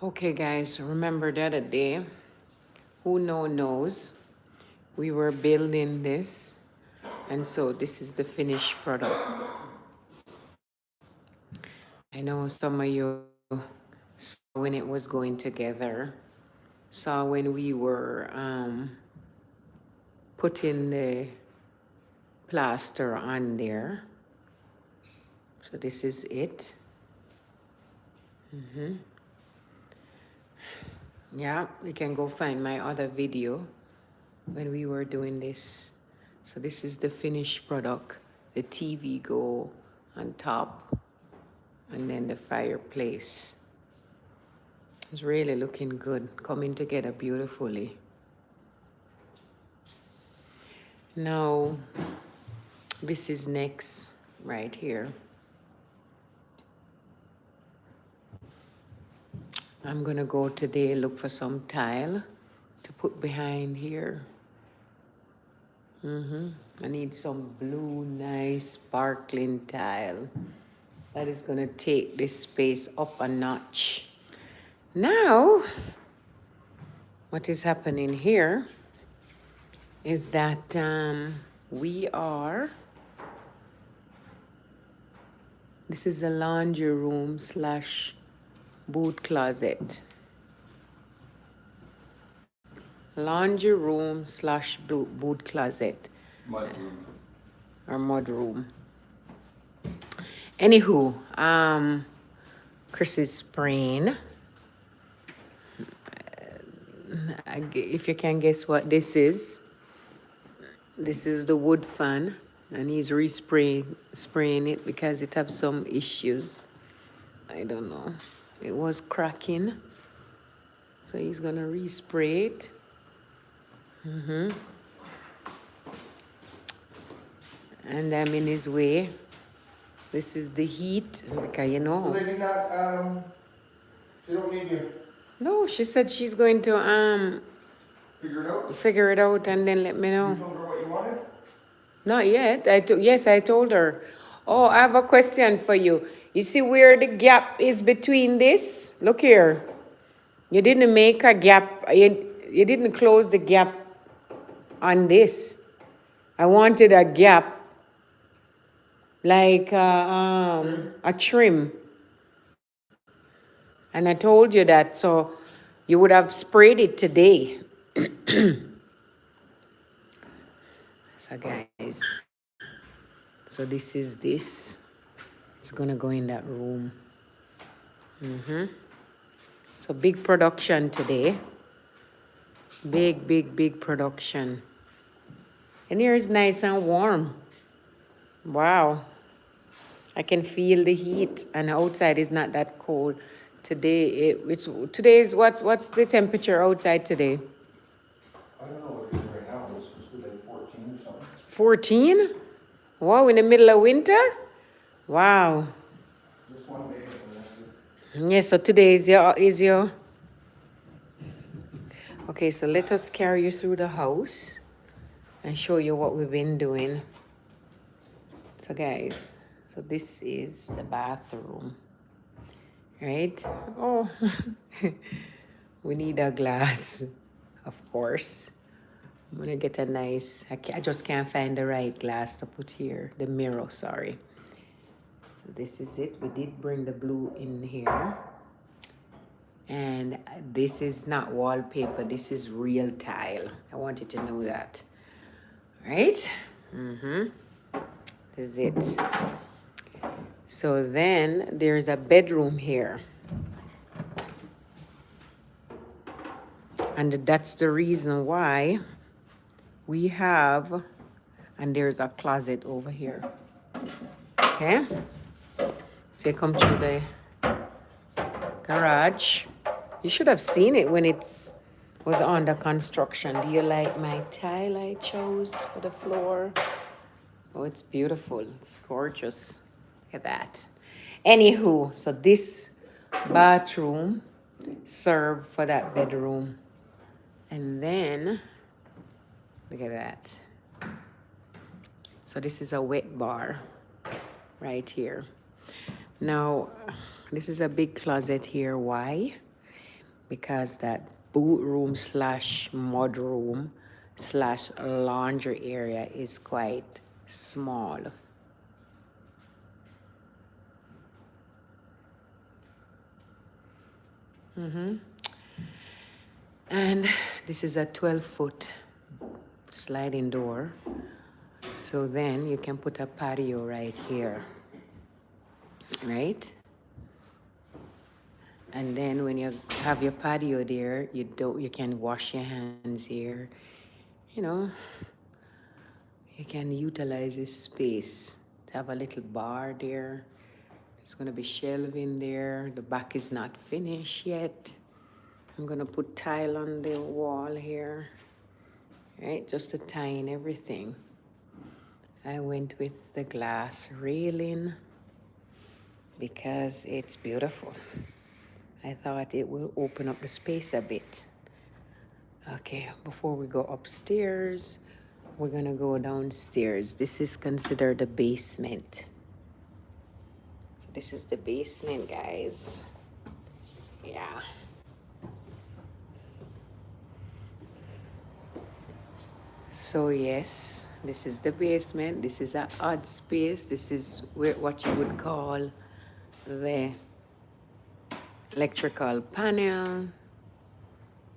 Okay, guys, remember the other day, who knows, we were building this, and so this is the finished product. I know some of you saw when it was going together, saw when we were putting the plaster on there. So this is it. Yeah, you can go find my other video when we were doing this. So this is the finished product. The TV go on top, and then the fireplace. It's really looking good, coming together beautifully. Now, this is next right here. I'm gonna go today look for some tile to put behind here. I need some blue, nice, sparkling tile. That is gonna take this space up a notch. Now, what is happening here is that this is the laundry room slash boot closet. Laundry room slash boot closet. Mud room. Or mud room. Anywho, Chris is spraying. If you can guess what this is the wood fan, and he's spraying it because it have some issues. I don't know. It was cracking, so he's gonna respray it. And I'm in his way. This is the heat, because you know. So they did not, they don't need you No, she said she's going to figure it out? and then let me You know. told her what you wanted? Not yet. Yes, I told her. Oh, I have a question for you. You see where the gap is between this? Look here. You didn't make a gap. You didn't close the gap on this. I wanted a gap, like a trim. And I told you that, so you would have sprayed it today. So guys, so this is this. It's gonna go in that room. So big production today. Big production. And here is nice and warm. Wow. I can feel the heat, and outside is not that cold. Today, what's the temperature outside today? I don't know what it is right now, but it's supposed to be like 14 or something. 14? Wow, in the middle of winter? Wow. Just one day for the rest of it. Yes, so today is your. Okay, so let us carry you through the house and show you what we've been doing. So guys, so this is the bathroom, right? Oh, we need a glass, of course. I'm gonna get a nice, I just can't find the right glass to put here, the mirror, sorry. So this is it. We did bring the blue in here. And this is not wallpaper, this is real tile. I want you to know that. Right? This is it. So then there's a bedroom here. And that's the reason why we have, and there's a closet over here. Okay? So you come through the garage. You should have seen it when it was under construction. Do you like my tile I chose for the floor? Oh, it's beautiful. It's gorgeous. Look at that. Anywho, so this bathroom served for that bedroom. And then, look at that. So this is a wet bar right here. Now, this is a big closet here. Why? because that boot room slash mud room slash laundry area is quite small. And this is a 12-foot sliding door. So then you can put a patio right here, right? And then when you have your patio there, you can wash your hands here. You know, you can utilize this space to have a little bar there. There's gonna be shelving there. The back is not finished yet. I'm gonna put tile on the wall here, right? Just to tie in everything. I went with the glass railing because it's beautiful. I thought it will open up the space a bit. Okay, before we go upstairs, we're gonna go downstairs. This is considered the basement. So this is the basement, guys. Yeah. So yes, this is the basement. This is an odd space. This is what you would call the electrical panel.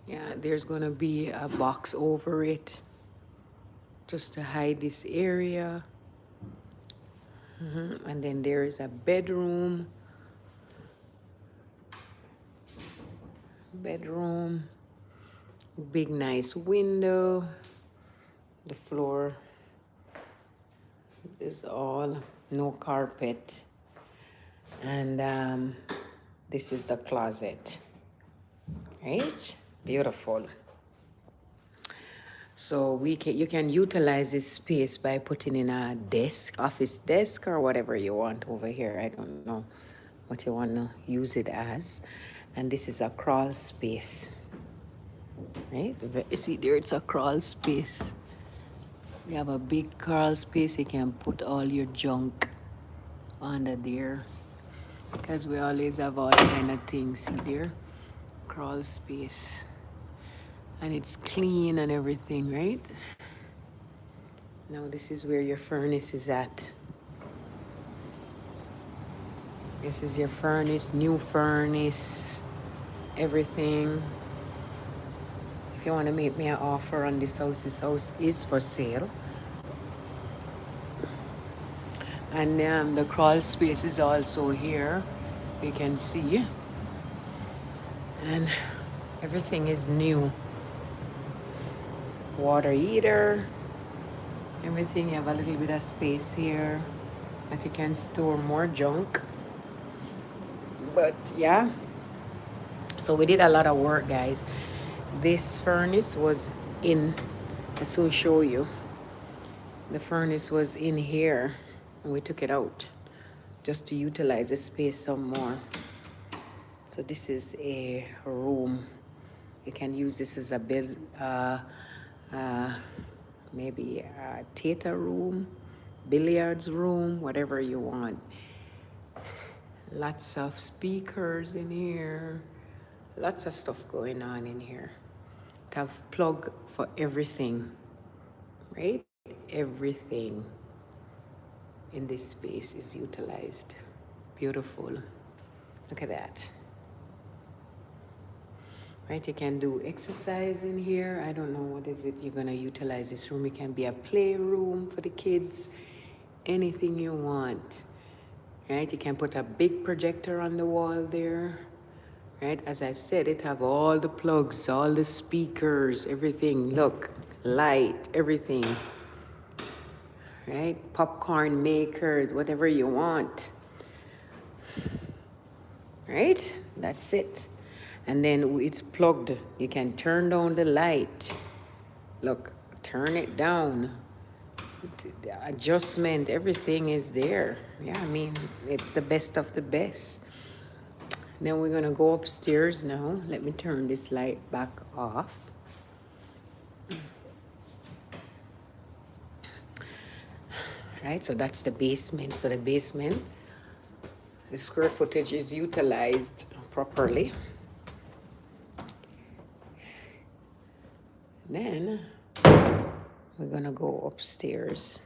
Yeah, there's gonna be a box over it just to hide this area. And then there is a bedroom. Big nice window. The floor is all no carpet. And this is the closet, right? Beautiful. So you can utilize this space by putting in a desk, office desk, or whatever you want over here. I don't know what you want to use it as. And this is a crawl space, right? You see there, it's a crawl space. You have a big crawl space. You can put all your junk under there because we always have all kind of things. See there, crawl space, and it's clean and everything, right? Now this is where your furnace is at. This is your furnace, new furnace, everything. If you want to make me an offer on this house is for sale. And the crawl space is also here, you can see. And everything is new. Water heater, everything. You have a little bit of space here that you can store more junk. But yeah, so we did a lot of work, guys. This furnace was in, I'll soon show you. The furnace was in here and we took it out just to utilize the space some more. So this is a room. You can use this as a maybe a theater room, billiards room, whatever you want. Lots of speakers in here. Lots of stuff going on in here. To have plug for everything, right? Everything in this space is utilized. Beautiful. Look at that. Right, you can do exercise in here. I don't know what is it you're gonna utilize this room. It can be a playroom for the kids. Anything you want. Right, you can put a big projector on the wall there. Right, as I said, it have all the plugs, all the speakers, everything. Look, light, everything. Right, popcorn makers, whatever you want. Right, that's it. And then it's plugged. You can turn down the light. Look, turn it down. The adjustment, everything is there. Yeah, I mean, it's the best of the best. Then we're gonna go upstairs now. Let me turn this light back off. Right, so that's the basement. So the basement, the square footage is utilized properly. Then we're gonna go upstairs.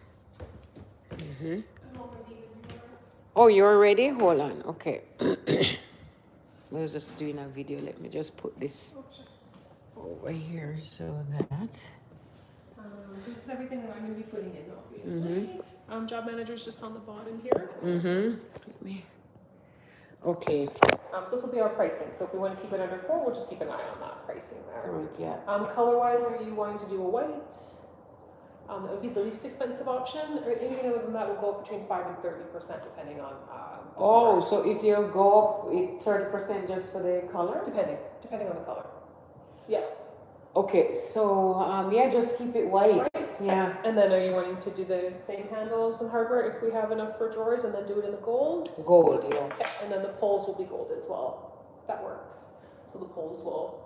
Oh, you're ready? Hold on. Okay. We're just doing a video. Let me just put this over here so that. So this is everything that I'm going to be putting in, obviously. Job manager's just on the bottom here. Let me. Okay. So this will be our pricing. So if we want to keep it under 4, we'll just keep an eye on that pricing there. Correct. Yeah. Color-wise, are you wanting to do a white? It would be the least expensive option, or anything other than that will go up between 5 and 30% depending on. Oh, so if you go up with 30% just for the color? Depending on the color. Yeah. Okay, so yeah, just keep it white. Yeah. And then are you wanting to do the same handles and hardware if we have enough for drawers, and then do it in the gold? Gold, yeah. Okay. And then the poles will be gold as well. That works. So the poles will.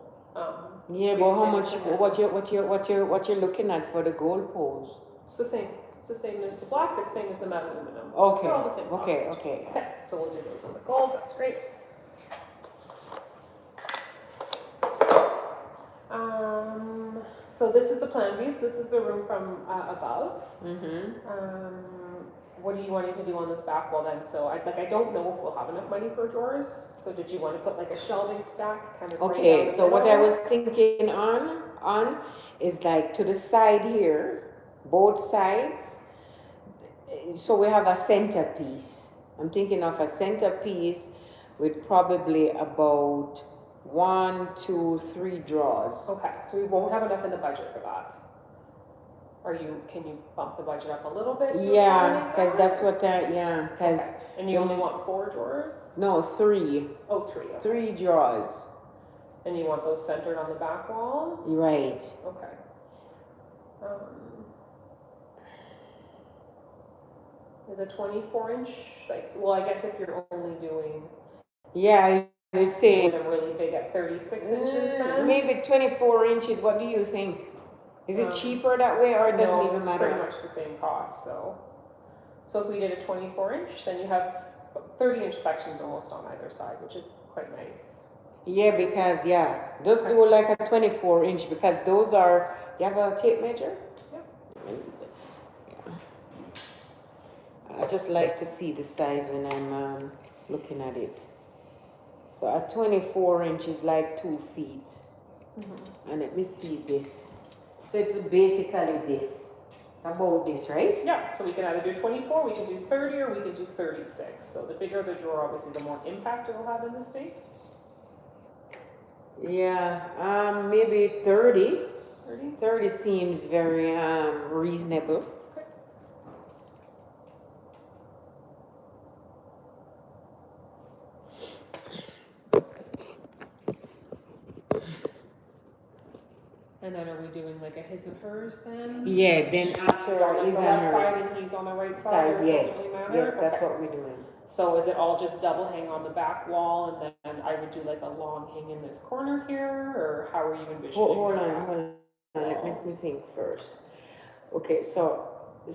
Yeah, be but the how same much? as the handles. What you're looking at for the gold poles? It's the same. It's the same as the black. It's the same as the matte aluminum. Okay. They're all the same cost. Okay. Okay. So we'll do those on the gold. That's great. So this is the plan view. So this is the room from above. What are you wanting to do on this back wall then? So I don't know if we'll have enough money for drawers. So did you want to put like a shelving stack kind of? Okay. Right down the So what I middle? was thinking on is like to the side here, both sides. So we have a centerpiece. I'm thinking of a centerpiece with probably about 1, 2, 3 drawers. Okay, so we won't have enough in the budget for that. Can you bump the budget up a little bit? to Yeah, accommodate because that? that's what because Okay. And you only want 4 drawers? no, 3. Oh, 3. Okay. 3 drawers. And you want those centered on the back wall? Right. Okay. Is a 24-inch, well, I guess if you're only doing Yeah, I would say them really big at 36 inches then? maybe 24 inches. What do you think? Is it cheaper that way, or it doesn't No, even it's matter? pretty much the same cost, so if we did a 24-inch, then you have 30-inch sections almost on either side, which is quite nice. Yeah, because just do like a 24 inch because those are. You have a tape measure? Yeah. I just like to see the size when I'm looking at it. So a 24 inch is like 2 feet. And let me see this. So it's basically this. About this, right? Yeah, so we can either do 24, we can do 30, or we can do 36. So the bigger the drawer, obviously, the more impact it will have in the space. Yeah, maybe 30. 30? 30 seems very reasonable. Okay. And then are we doing like a his and hers then? Yeah, then after He's on his the and left side hers and he's on the right side? side, or it yes, doesn't really matter? yes, that's Okay. what we're doing. So is it all just double hang on the back wall, and then I would do like a long hang in this corner here, or how are you envisioning? Hold that? on. Let me think first. Okay, so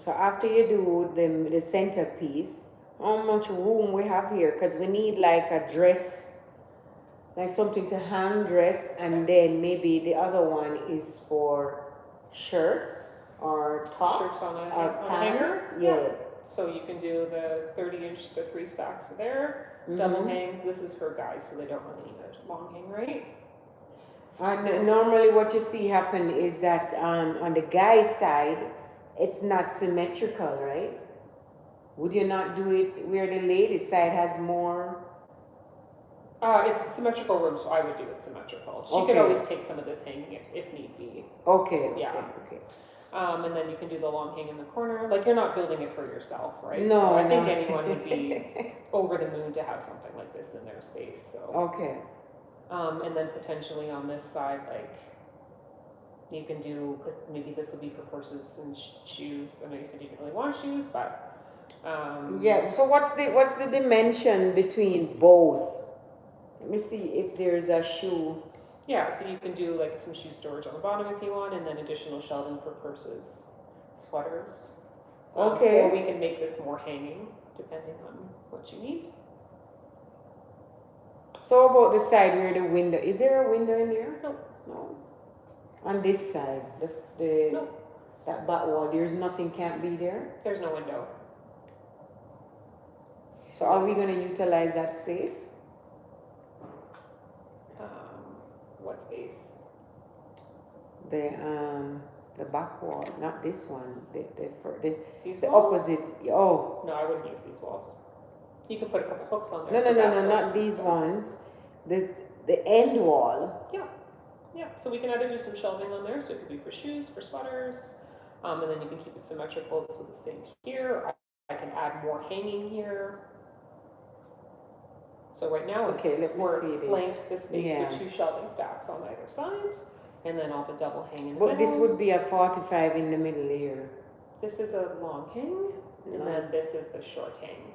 after you do the centerpiece, how much room we have here? Because we need like a dress, like something to hand dress, and then maybe the other one is for shirts or tops Shirts on a or on a pants. hanger? Yeah. So you can do the 30-inch, the 3 stacks there, double hangs. This is for guys, so they don't really need a long hang, right? And normally what you see happen is that on the guy's side, it's not symmetrical, right? Would you not do it where the ladies' side has more? It's a symmetrical room, so I would do it symmetrical. She Okay. could always take some of this hanging if need be. Okay. Yeah. Okay. And then you can do the long hang in the corner. Like, you're not building it for yourself, right? No, so I think no. anyone would be over the moon to have something like this in their space. So. Okay. And then potentially on this side, like, you can do, because maybe this will be for purses and shoes. I know you said you didn't really want shoes, but. Yeah. So what's the dimension between both? Let me see if there's a shoe. Yeah, so you can do like some shoe storage on the bottom if you want, and then additional shelving for purses, sweaters. Okay. Or we can make this more hanging, depending on what you need. So about the side where the window, is there a window in there? No. No. On this side, the No, that back wall, there's nothing can't be there. there's no window. So are we gonna utilize that space? What space? The back wall, not this one. These The walls? opposite. Oh, No, I wouldn't use these walls. You could put a couple hooks on no, there. no, for no, no, bathrooms not and these stuff. ones. The end wall. Yeah, so we can either do some shelving on there, so it could be for shoes, for sweaters, and then you can keep it symmetrical, so the same here. I can add more hanging here. So right now, Okay, let me we're see this. flanked this space Yeah. with 2 shelving stacks on either side, and then all the double hang in the But middle. this would be a 45 in the middle here. This is a long hang, and No. then this is the short hang.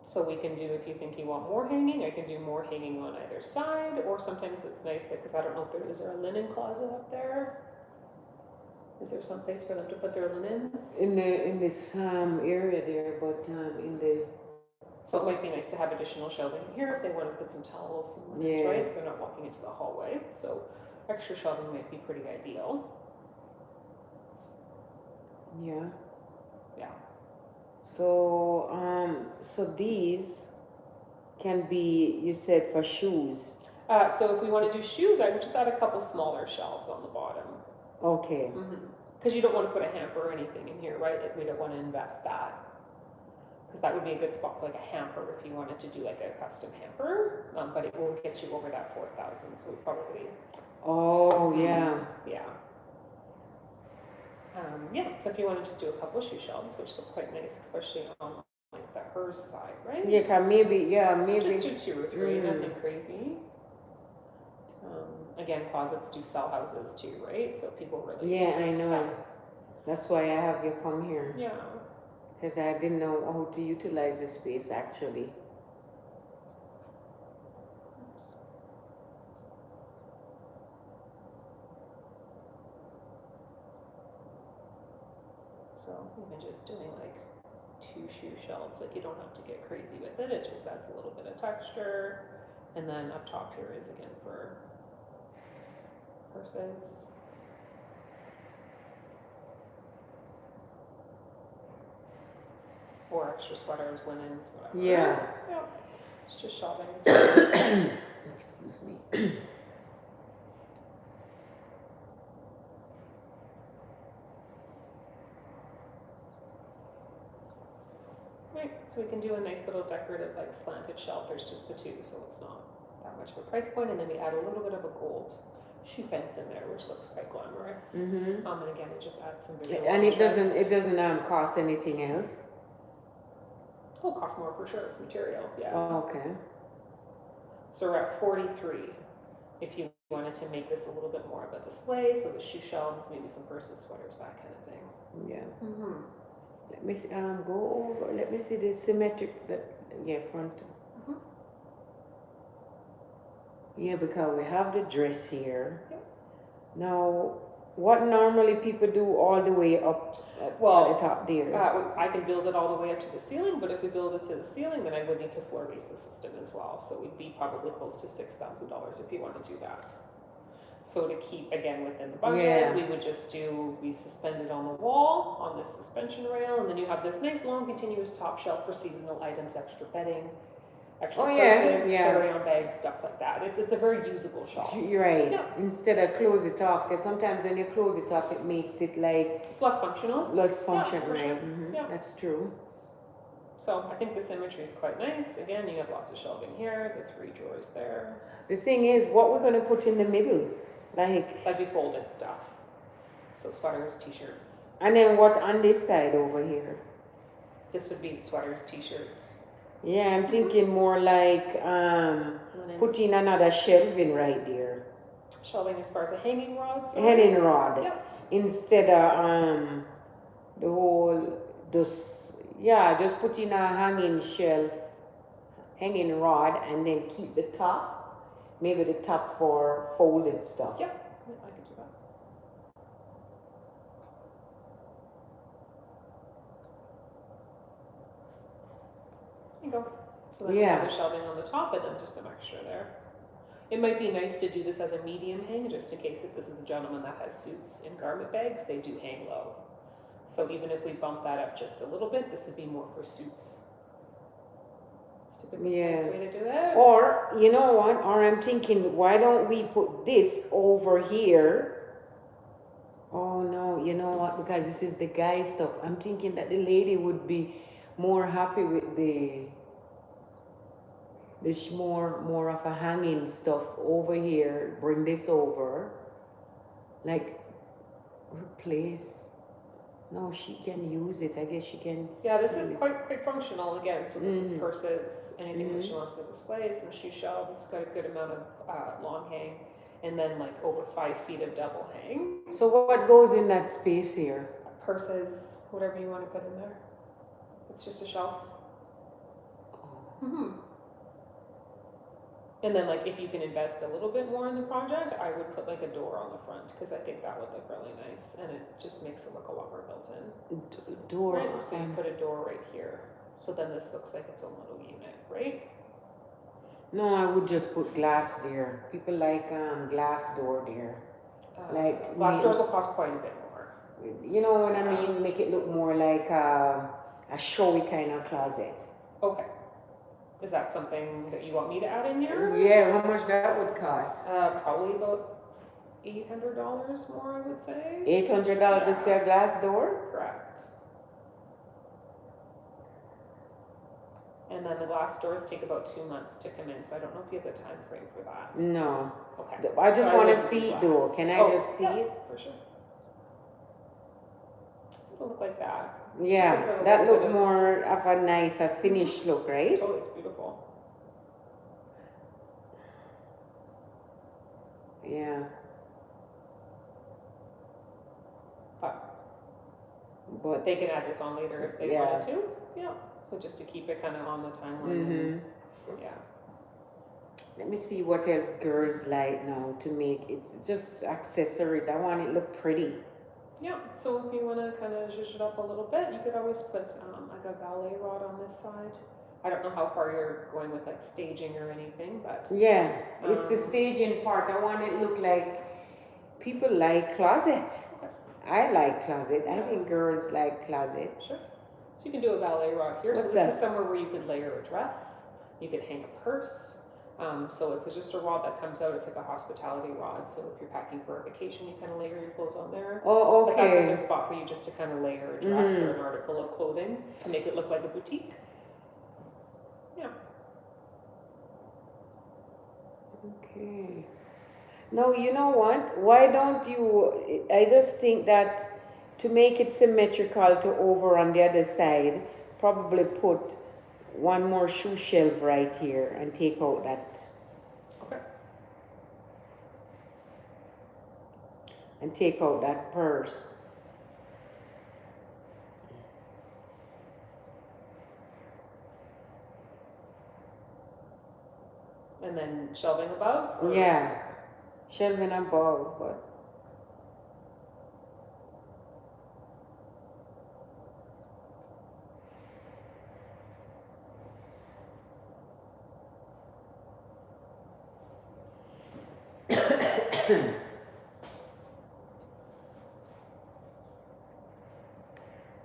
So we can do, if you think you want more hanging, I can do more hanging on either side, or sometimes it's nice, because I don't know if is there a linen closet up there? Is there some place for them to put their linens? In this area there, but in the So it might be nice to have additional shelving here if they want to put some towels and linens, Yeah. right? So they're not walking into the hallway. So extra shelving might be pretty ideal. yeah. Yeah. So these can be, you said, for shoes. So if we want to do shoes, I would just add a couple smaller shelves on the bottom. Okay. Because you don't want to put a hamper or anything in here, right? Like, we don't want to invest that. Because that would be a good spot for like a hamper if you wanted to do like a custom hamper. But it won't get you over that 4,000. So we probably, Oh yeah. yeah. Yeah, so if you want to just do a couple shoe shelves, which look quite nice, especially on like the hers side, right? Yeah, maybe. Just do 2 or 3, nothing crazy. Again, closets do sell houses too, right? So people really. Yeah, I know. That's why I have you come here. Yeah. Because I didn't know how to utilize the space actually. So even just doing like 2 shoe shelves, like you don't have to get crazy with it. It just adds a little bit of texture. And then up top here is again for purses. Or extra sweaters, linens, whatever. Yeah. Yeah. It's just shelving. Excuse me. Right, so we can do a nice little decorative like slanted shelf. There's just the 2, so it's not that much of a price point. And then we add a little bit of a gold shoe fence in there, which looks quite glamorous. And again, it just adds some visual. And it interest. doesn't cost anything else. Oh, it costs more for sure. It's material. Yeah. Oh, okay. So we're at 43. If you wanted to make this a little bit more of a display, so the shoe shelves, maybe some purses, sweaters, that kind of thing. Yeah. Mm-hmm. Let me see, go over. Let me see the symmetric. Front. Yeah, because we have the dress here. Yep. Now, what normally people do all the way up at the top there? I can build it all the way up to the ceiling, but if we build it to the ceiling, then I would need to floor base the system as well. So we'd be probably close to $6,000 if you want to do that. So to keep, again, within the budget, we would just be suspended on the wall on this suspension rail, and then you have this nice long continuous top shelf for seasonal items, extra bedding, extra purses, carry-on bags, stuff like that. It's a very usable shelf. You're right. Yeah. Instead of close it off, because sometimes when you close it off, it makes it like It's less functional. less function, for right? sure. Yeah. That's true. So I think the symmetry is quite nice. Again, you have lots of shelving here, the 3 drawers there. The thing is, what we're gonna put in the middle, like, That'd be folded stuff. So sweaters, t-shirts. and then what on this side over here? This would be sweaters, t-shirts, Yeah, I'm thinking more like linens. putting another shelving right there, Shelving as far as a hanging rod. So hanging rod, Yep. instead of the whole just putting a hanging rod, and then keep the top. Maybe the top for folded stuff. Yep. Yeah, I could do that. There you go. So then we have the shelving on the top and then just some extra there. It might be nice to do this as a medium hang, just in case if this is a gentleman that has suits and garment bags, they do hang low. So even if we bump that up just a little bit, this would be more for suits. It's typically a nice Yeah. way to do it. Or, you know what? Or I'm thinking, why don't we put this over here? Oh no, you know what? Because this is the guy stuff. I'm thinking that the lady would be more happy with this more of a hanging stuff over here. Bring this over. Like replace. No, she can use it. I guess she can. Yeah, this do is quite functional again. So this is purses, anything that she Mhm. wants to display, some shoe shelves, got a good amount of long hang, and then like over 5 feet of double hang. So what goes in that space here? Purses, whatever you want to put in there. It's just a shelf. Hmm. And then like if you can invest a little bit more in the project, I would put like a door on the front because I think that would look really nice and it just makes it look a lot more built in. Door. Right? So you put a door right here. So then this looks like it's a little unit, right? No, I would just put glass there. People like glass door there. Like Glass me- doors will cost quite a bit more. You know what I mean? Make it look more like a showy kind of closet. Okay. Is that something that you want me to add in here? Yeah, how much that would cost? Probably about $800 more, I would say. $800 to see a glass door? Correct. And then the glass doors take about 2 months to come in, so I don't know if you have the time frame for that. No. Okay. I just So I want to wouldn't see do it though. glass. Can I Oh, just see yeah, it? for sure. It'll look like that. Yeah, Gives it a that little look bit of- more of a nice, a finished look, right? Totally, it's beautiful. Yeah. But They can add this on later if they Yeah. wanted to. Yeah. So just to keep it kind of on the timeline. mhm. Yeah. Let me see what else girls like now to make it's just accessories. I want it look pretty. Yeah. So if you want to kind of zhuzh it up a little bit, you could always put like a ballet rod on this side. I don't know how far you're going with like staging or anything, but Yeah, it's the Um, staging part. I want it to look like people like closet. Okay. I like closet. I think girls like closet. sure. So you can do a ballet rod here. What's so this that? is somewhere where you could layer a dress. You could hang a purse. So it's just a rod that comes out. It's like a hospitality rod. So if you're packing for a vacation, you kind of layer your clothes on there. Oh, But that's a okay. good spot for you just to kind of layer a dress or an article of clothing to make it look like a boutique. Yeah. Okay. No, you know what? Why don't you? I just think that to make it symmetrical to over on the other side, probably put one more shoe shelf right here and take out that Okay. purse. And then shelving above? or- Yeah. Shelving above, but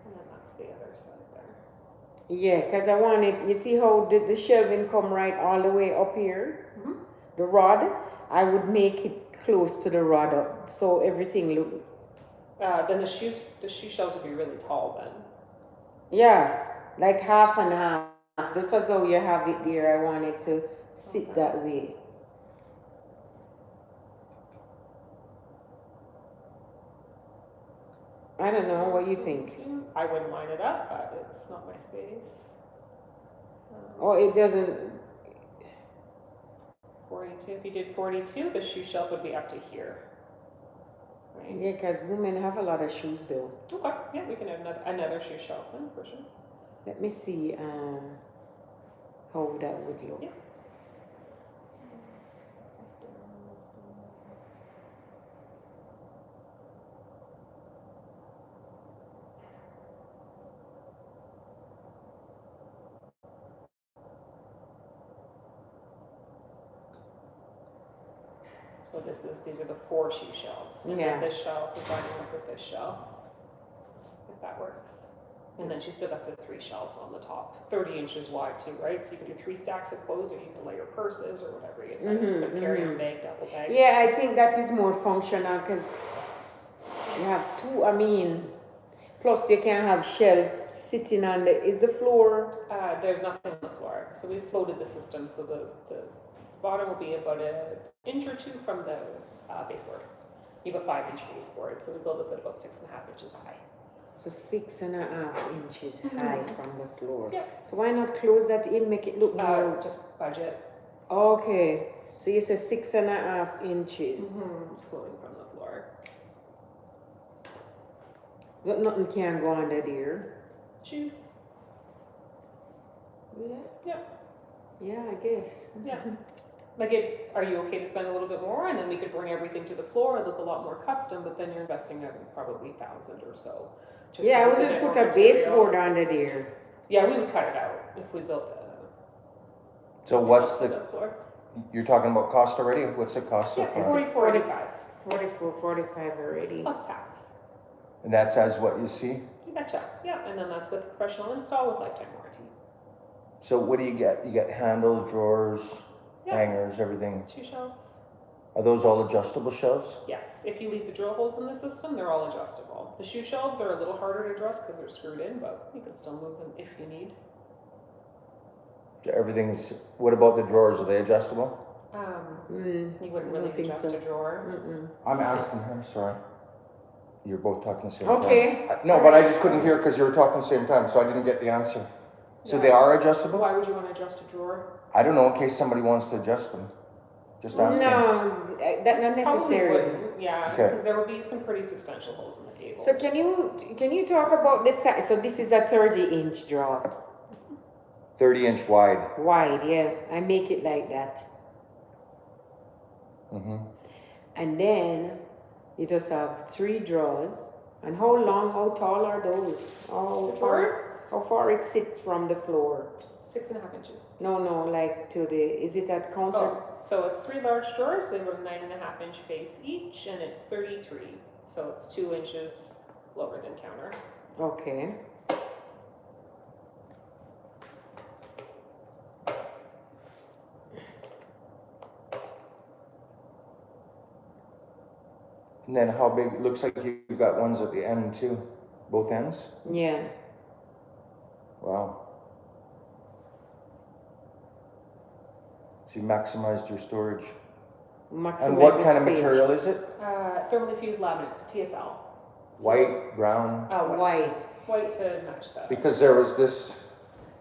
And then that's the other side there. yeah, because I want it. You see how the shelving come right all the way up here? Mhm. The rod, I would make it close to the rod up so everything look. Then the shoe shelves would be really tall then. Yeah, like half and half. Just as though you have it there, I want it to sit Okay. that way. I don't know, what you think? I wouldn't line it up, but it's not my space. Oh, it doesn't. 42. If you did 42, the shoe shelf would be up to here. Right? Yeah, because women have a lot of shoes though. Okay. Yeah, we can have another shoe shelf then for sure. Let me see how that would look. Yeah. So these are the 4 shoe shelves. And Yeah. then this shelf is lining up with this shelf, if that works. And then she's still got the 3 shelves on the top, 30 inches wide too, right? So you can do 3 stacks of clothes, or you can lay your purses or whatever you Mhm, but carry on mhm. bag, double bag. Yeah, I think that is more functional because you have 2, I mean, plus you can have shelf sitting on is the floor. There's nothing on the floor. So we've floated the system, so the bottom will be about an inch or 2 from the baseboard. You have a 5-inch baseboard, so we build this at about 6.5 inches high. So 6.5 inches high from the floor. Yep. So why not close that in, make it look more? Just budget. Okay. So you say 6.5 inches. It's floating from the floor. But nothing can go under there. Shoes. Yeah. Yep. Yeah, I guess. Yeah. Are you okay to spend a little bit more, and then we could bring everything to the floor and look a lot more custom, but then you're investing probably 1,000 or so. Yeah, I because would of the just put different a material. baseboard under there. Yeah, we would cut it out if we built So what's the the, floor. you're talking about cost already? What's the cost so Yeah, it's far? 45 44, 45 already. plus tax. And that's as what you see? You betcha. Yeah, and then that's with professional install with lifetime warranty. So what do you get? You get handles, drawers, Yeah. hangers, everything. Shoe shelves. Are those all adjustable shelves? Yes, if you leave the drill holes in the system, they're all adjustable. The shoe shelves are a little harder to adjust because they're screwed in, but you can still move them if you need. Everything's, what about the drawers? Are they adjustable? You wouldn't I don't really think adjust so. a drawer. Mm-mm. I'm asking her, sorry. You're both talking the same Okay. time. No, but I just couldn't hear because you were talking the same time, so I didn't get the answer. So Yeah. they are adjustable? Why would you want to adjust a drawer? I don't know, in case somebody wants to adjust them. Just asking. No, that not Probably necessarily. wouldn't, yeah, Okay. because there will be some pretty substantial holes in the cables. So can you talk about the size? So this is a 30-inch drawer. 30-inch wide. Wide, yeah. I make it like that. Mm-hmm. And then you just have 3 drawers. And how long, how tall are those? The drawers? How far it sits from the floor? 6.5 inches. No, like to the, is it at counter? Oh, so it's 3 large drawers, so they have a 9.5 inch face each, and it's 33. So it's 2 inches lower than counter. Okay. And then how big, it looks like you've got ones at the end too, both ends? Yeah. Wow. So you maximized your storage. Maximize And what the kind of space. material is it? Thermally fused laminate, it's a TFL. White, brown? White. White to match that. Because there was this,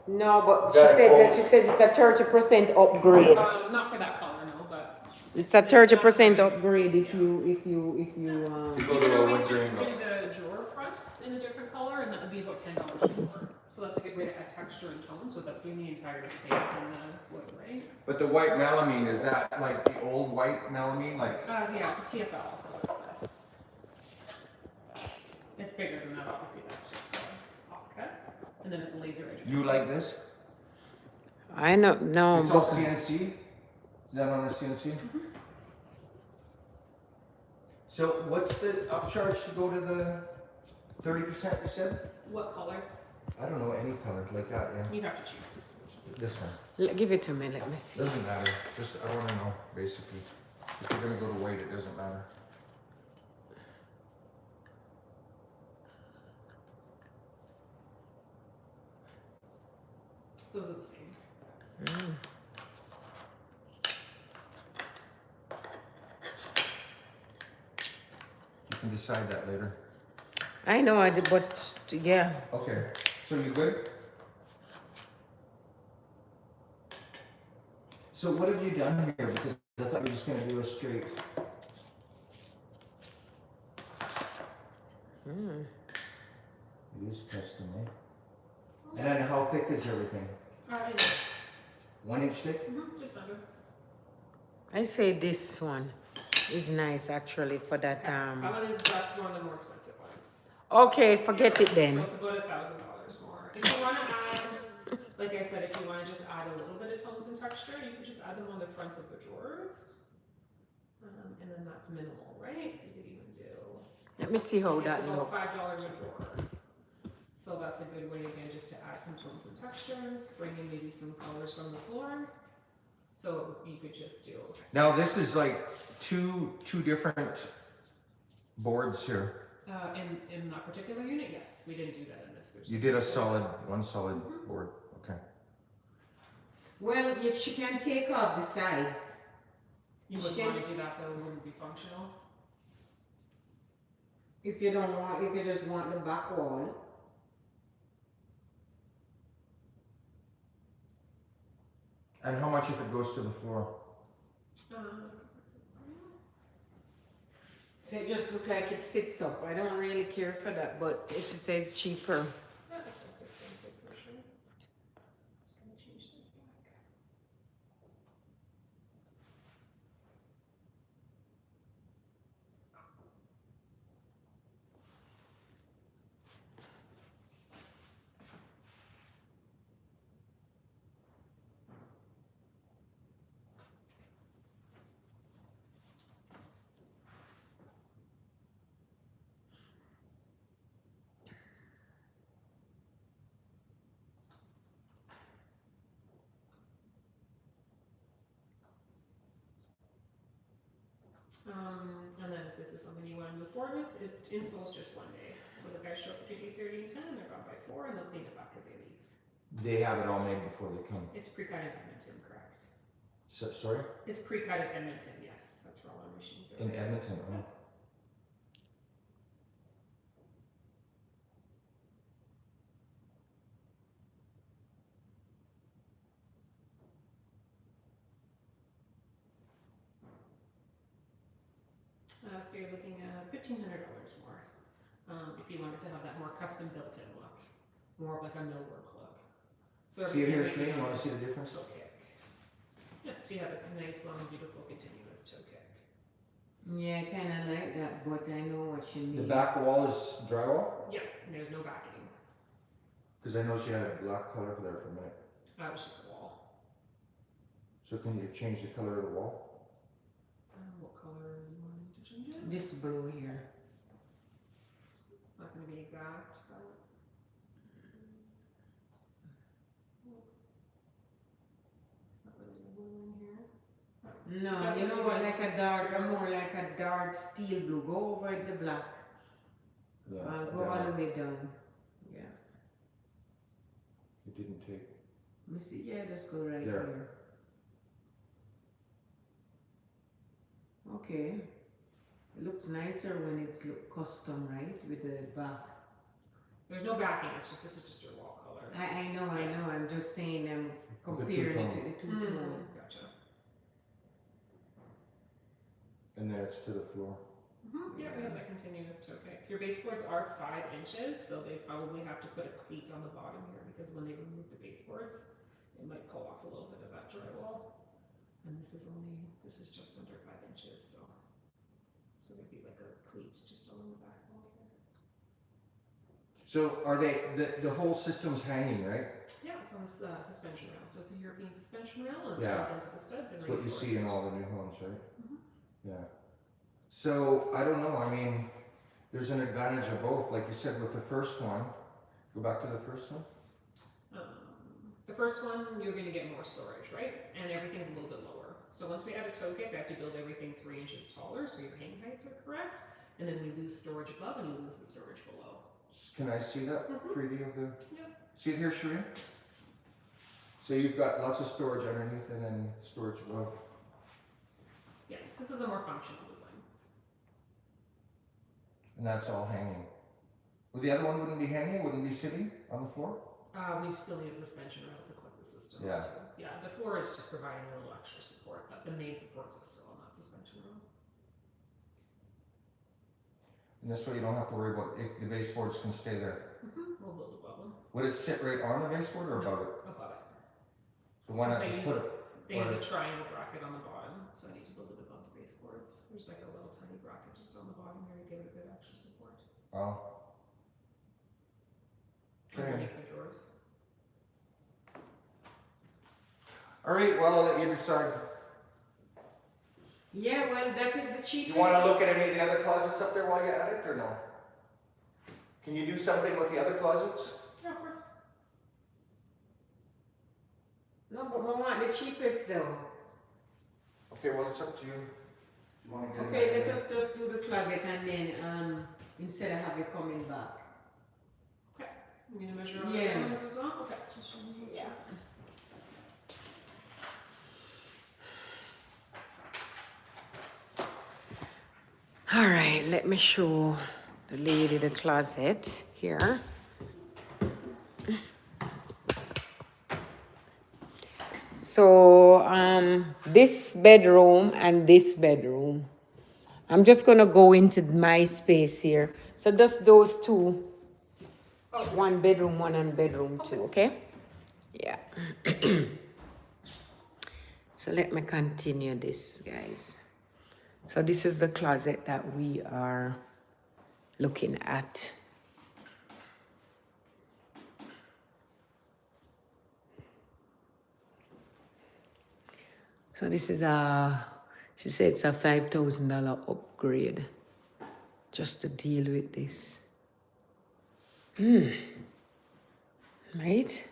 No, but Got it. she says it's a 30% upgrade. Not for that color, no, but. It's a 30% upgrade if you You You go can to a always wood just grain. do the drawer fronts in a different color, and that would be about $10 cheaper. So that's a good way to add texture and tone, so that bring the entire space in the wood, right? But the white melamine, is that like the old white melamine, like? Yeah, it's a TFL, so it's this. It's bigger than that, obviously, that's just the offcut. And then it's a laser edge. You like this? I know, no, It's all but CNC? Is that on the CNC? So what's the upcharge to go to the 30% you said? What color? I don't know, any color like that, yeah. You have to choose. This one. give it to me, let me see. Doesn't matter, just, I wanna know, basically. If you're gonna go to white, it doesn't matter. Those are the same. You can decide that later. I know, but yeah. Okay, so you good? So what have you done here? Because I thought you were just gonna do a straight. It is custom, eh? And then how thick is everything? 1 inch thick? Just under. I say this one is nice actually for that. That one that's one of the more expensive ones. Okay, forget it So then. it's about $1,000 more. If you want to add, like I said, if you want to just add a little bit of tones and texture, you can just add them on the fronts of the drawers. And then that's minimal, right? So you could even do. Let me see how It's that about look. $5 a drawer. So that's a good way again just to add some tones and textures, bring in maybe some colors from the floor. So you could just do. Now this is like two different boards here. In that particular unit, yes, we didn't do that in this. There's You did one solid board. Okay. Well, she can take off the sides. You wouldn't want to do that though, it wouldn't be functional. If you don't want, if you just want the back wall. And how much if it goes to the floor? So it just look like it sits up. I don't really care for that, but it just says cheaper. That makes sense, expensive for sure. Just gonna change this back. And then if this is something you want to move forward with, it's installs just one day. So the guys show up between 8:30 and 10, and they're gone by 4, and they'll clean it after they leave. They have it all made before they come. It's pre-cut in Edmonton, correct? So, sorry? It's pre-cut in Edmonton, yes. That's where all our machines are. In Edmonton. Oh. So you're looking at $1,500 more. If you wanted to have that more custom built-in look, more of like a millwork look. So See it here, everything Shane? You want to see is the difference? toe kick. Yeah, so you have this nice, long, beautiful, continuous toe kick. Yeah, I kind of like that, but I know what you The mean. back wall is drywall? Yeah, and there's no backing. Because I know she had a black color there for a minute. That was just the wall. So can you change the color of the wall? What color are you wanting to change it? This blue here. It's not going to be exact, but it's not really a blue in here. No, you know what? Like a dark, more like a dark steel blue. Go over the black. Yeah. Go all the way down. Yeah. It didn't take. Let me see. Yeah, let's go right There. here. Okay. It looks nicer when it's look custom, right? With the back. There's no backing, it's just, this is just your wall color. I know. I'm just saying I'm The comparing it two-tone. to the two-tone. Gotcha. And then it's to the floor. Yeah, we have that continuous toe kick. Your baseboards are 5 inches, so they probably have to put a cleat on the bottom here because when they remove the baseboards, it might pull off a little bit of that drywall. And this is just under 5 inches, so there'd be like a cleat just along the back wall here. So are the whole system's hanging, right? Yeah, it's on this suspension rail, so it's a European suspension rail, and it's Yeah. dropped into the studs and That's what you see in reinforced. all the new homes, right? Mhm. Yeah. So I don't know. I mean, there's an advantage of both. Like you said with the first one. Go back to the first one. The first one, you're going to get more storage, right? And everything's a little bit lower. So once we add a toe kick, I have to build everything 3 inches taller, so your hang heights are correct. And then we lose storage above and you lose the storage below. Can I see that Mhm. 3D of the? Yeah. See it here, Shereen? So you've got lots of storage underneath and then storage above. Yeah, this is a more functional design. And that's all hanging. Well, the other one wouldn't be hanging, wouldn't be sitting on the floor? We still need a suspension rail to clip the system. Yeah. onto. Yeah, the floor is just providing a little extra support, but the main supports are still on that suspension rail. And this way you don't have to worry about it, the baseboards can stay there. We'll build above them. Would it sit right on the baseboard or No. above it? Above it. So why not They just put use- it? They use a Or- triangle bracket on the bottom, so I need to build it above the baseboards. There's like a little tiny bracket just on the bottom here to give it a bit of extra support. Oh. Okay. Underneath the drawers. All right, well, I'll let you decide. Yeah, well, that is the You cheapest. wanna look at any of the other closets up there while you're at it, or no? Can you do something with the other closets? Yeah, of course. No, but we want the cheapest though. Okay, well, it's up to you. You wanna get in Okay, there? let us just do the closet and then instead of have you coming back. Okay. I'm gonna measure out Yeah. the ones as well. Okay. Just show me. Yeah. All right, let me show the lady the closet here. So this bedroom and this bedroom. I'm just gonna go into my space here. So just those two. One bedroom, one and bedroom two, okay? Yeah. So let me continue this, guys. So this is the closet that we are looking at. So this is she said it's a $5,000 upgrade just to deal with this. Right?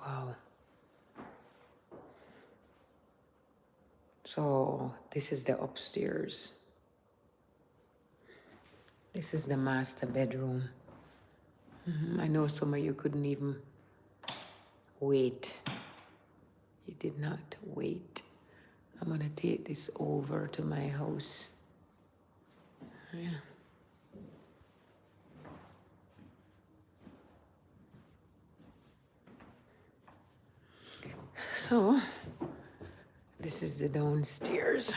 Wow. So this is the upstairs. This is the master bedroom. I know some of you couldn't even wait. You did not wait. I'm gonna take this over to my house. Yeah. So, this is the downstairs.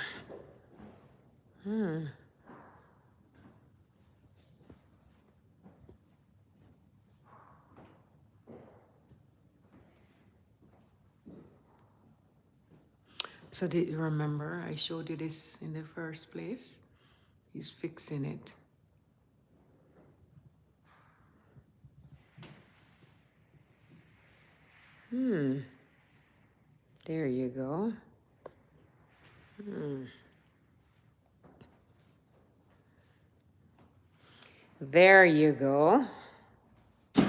So did you remember I showed you this in the first place? He's fixing it. There you go. There you go. So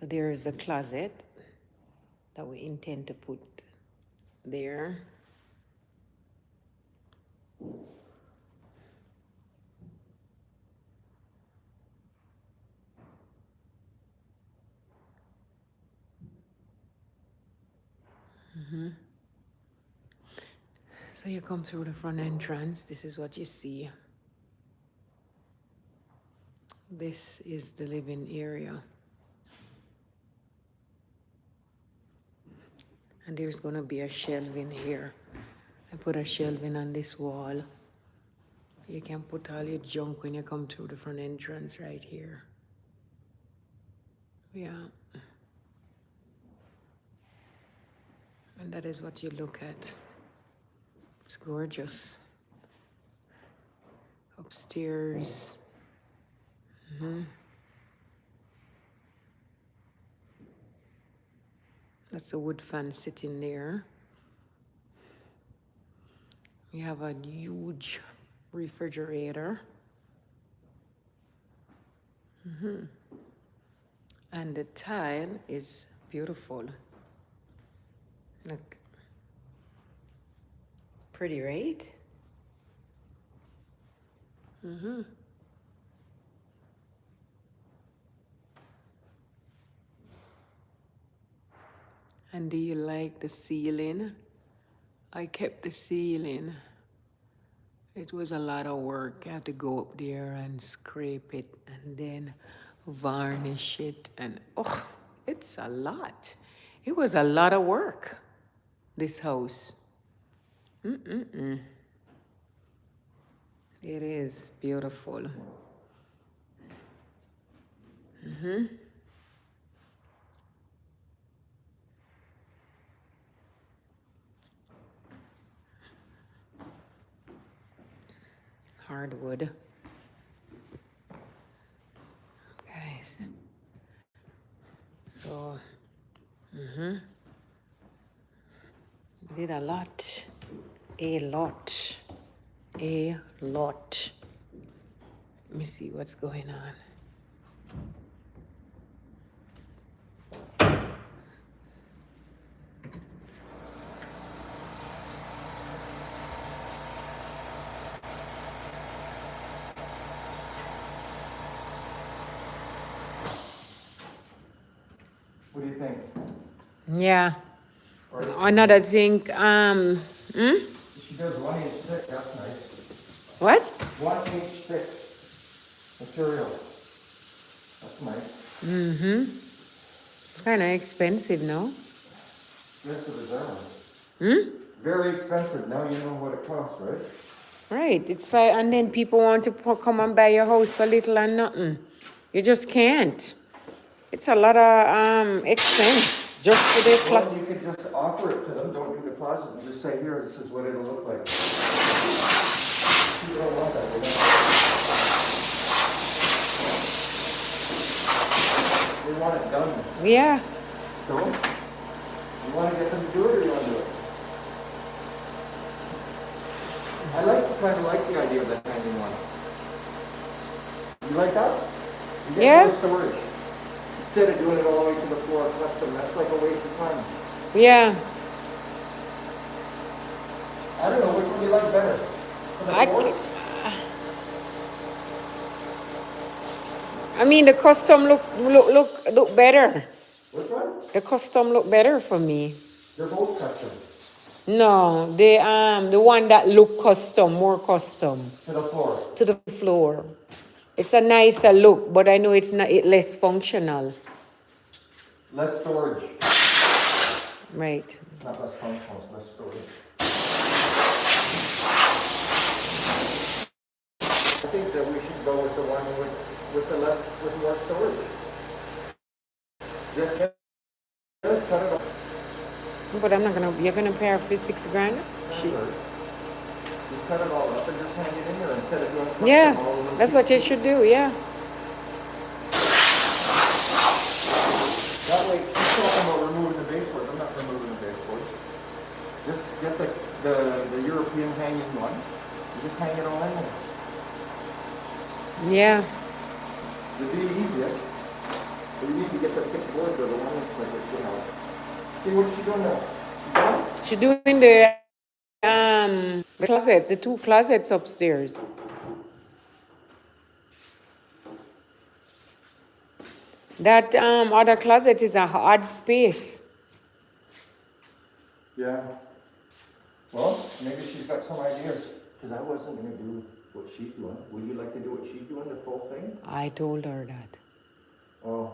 there's the closet that we intend to put there. So you come through the front entrance. This is what you see. This is the living area. And there's gonna be a shelving here. I put a shelving on this wall. You can put all your junk when you come through the front entrance right here. Yeah. And that is what you look at. It's gorgeous. Upstairs. That's a wood fan sitting there. We have a huge refrigerator. And the tile is beautiful. Look. Pretty, right? And do you like the ceiling? I kept the ceiling. It was a lot of work. I had to go up there and scrape it and then varnish it. And oh, it's a lot. It was a lot of work, this house. It is beautiful. Hardwood. Guys, So, did a lot. A lot. A lot. Let me see what's going on. What do you think? Yeah. Or is Another thing, she does 1 inch thick, that's nice. what? 1 inch thick material. That's nice. Kind of expensive, no? Expensive as ever. Very expensive. Now you know what it costs, right? Right, it's fine. And then people want to come and buy your house for little and nothing. You just can't. It's a lot of expense just for the Well, you could just offer it to them. Don't do the closet and just say, here, this is what it'll look like. People don't want that. They want it done. Yeah, So, you want to get them to do it or you want to do it? I kind of like the idea of the hanging one. You like that? You get Yeah. more storage. Instead of doing it all the way to the floor custom, that's like a waste of time. yeah. I don't know, which one do you like better? For the I, floor? I mean, the custom look better. Which one? The custom look better for me. They're both custom. No, the one that look custom, more custom To the floor. to the floor. It's a nicer look, but I know it's not less functional. Less storage. Right. Not less functional, it's less storage. I think that we should go with the one with more storage. Just cut it off. But you're gonna pay her for $6,000? You cut it all up and just hang it in there instead of doing custom Yeah, all over that's what you should do, yeah. That way, she's talking about removing the baseboards. I'm not removing the baseboards. Just get the European hanging one. You just hang it all in there. Yeah. It'd be the easiest. But you need to get the thick board or the 1 inch like it should have. See, what's she doing now? She done? She's doing the closet, the 2 closets upstairs. That other closet is a odd space. Yeah. Well, maybe she's got some ideas. Because I wasn't going to do what she's doing. Would you like to do what she's doing, the full thing? I told her that. Oh.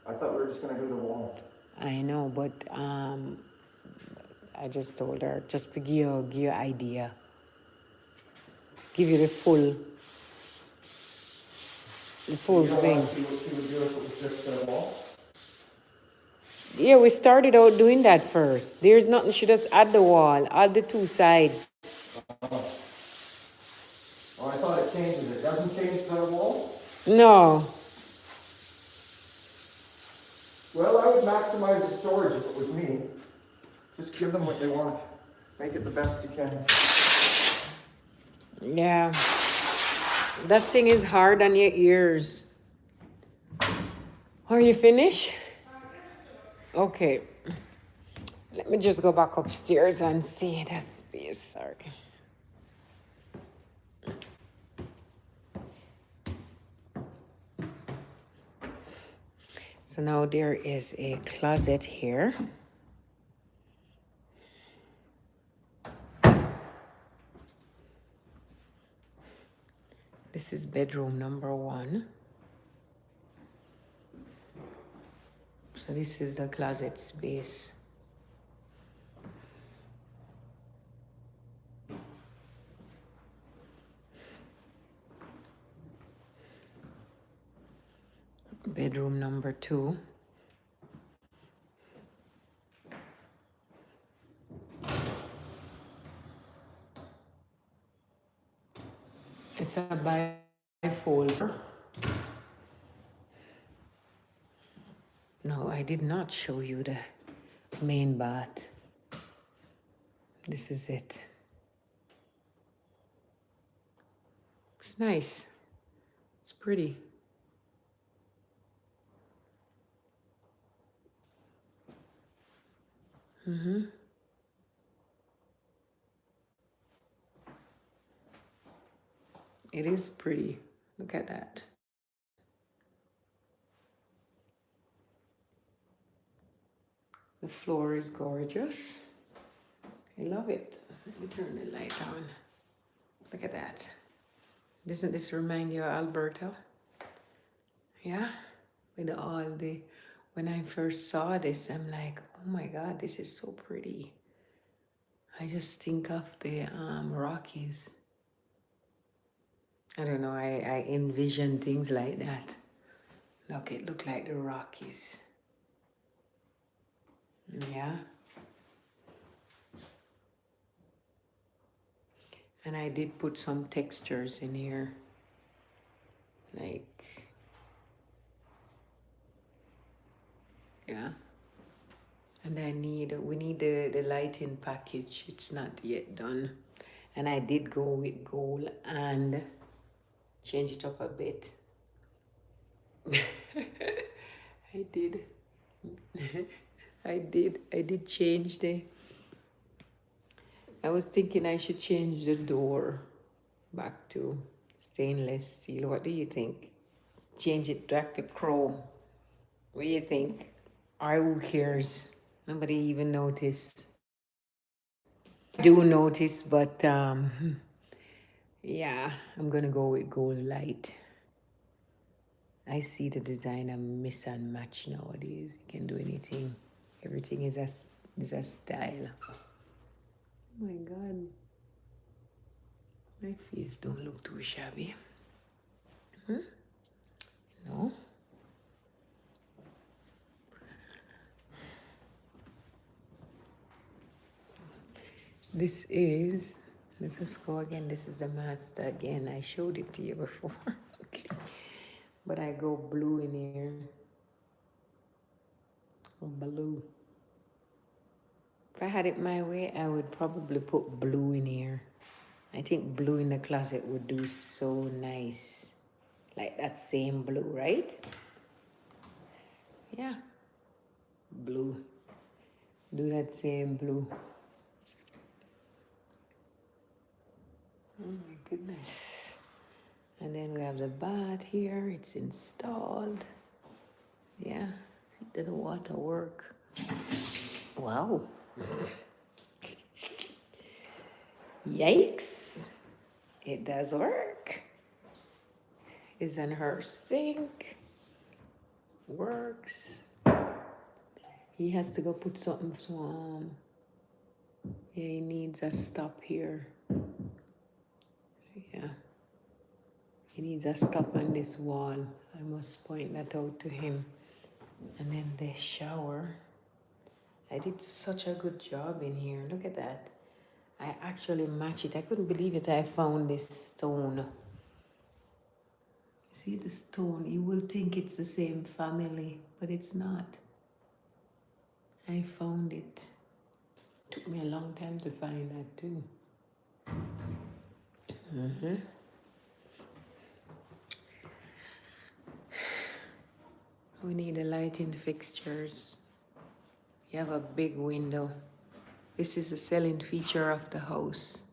I thought we were just going to do the wall. I know, but I just told her just to give you idea. Give you the full You don't thing. want to see what she would do if it was just the wall? Yeah, we started out doing that first. There's nothing, she just add the wall, add the 2 sides. Oh, I thought it changes. It doesn't change the wall? No. Well, I would maximize the storage if it was me. Just give them what they want. Make it the best you can. Yeah. That thing is hard on your ears. Are you finished? Okay. Let me just go back upstairs and see that space. Sorry. So now there is a closet here. This is bedroom number 1. So this is the closet space. Bedroom number 2. It's a bifold. No, I did not show you the main bath. This is it. It's nice. It's pretty. It is pretty. Look at that. The floor is gorgeous. I love it. Let me turn the light on. Look at that. Doesn't this remind you of Alberta? Yeah? With all the... When I first saw this, I'm like, oh my God, this is so pretty. I just think of the Rockies. I don't know, I envision things like that. Look, it looked like the Rockies. Yeah. And I did put some textures in here. Like, yeah. And we need the lighting package. It's not yet done. And I did go with gold and change it up a bit. I did. I did change I was thinking I should change the door back to stainless steel. What do you think? Change it back to chrome. What do you think? Or who cares? Nobody even noticed. Do notice, but yeah, I'm gonna go with gold light. I see the designer miss and match nowadays. You can do anything. Everything is a style. Oh my God. My face don't look too shabby. No? This is, let us go again. This is the master again. I showed it to you before. But I go blue in here. Blue. If I had it my way, I would probably put blue in here. I think blue in the closet would do so nice. Like that same blue, right? Yeah. Blue. Do that same blue. Oh my goodness. And then we have the bath here. It's installed. Yeah. Did the water work? Wow. Yikes. It does work. Isn't her sink? Works. He has to go put something so yeah, he needs a stop here. Yeah. He needs a stop on this wall. I must point that out to him. And then the shower. I did such a good job in here. Look at that. I actually match it. I couldn't believe it. I found this stone. See the stone? You will think it's the same family, but it's not. I found it. Took me a long time to find that too. We need the lighting fixtures. You have a big window. This is a selling feature of the house.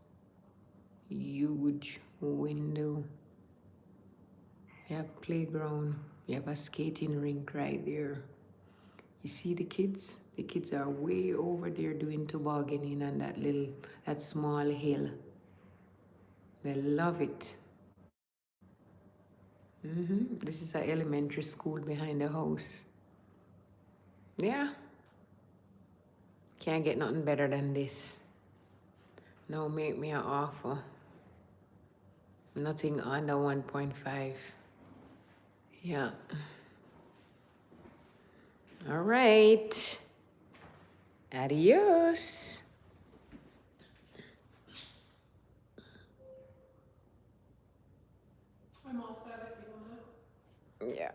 Huge window. You have playground. You have a skating rink right there. You see the kids? The kids are way over there doing tobogganing on that small hill. They love it. This is an elementary school behind the house. Yeah. Can't get nothing better than this. No, make me an offer. Nothing under 1.5. Yeah. All right. Adios. I'm all set if you want it. Yeah.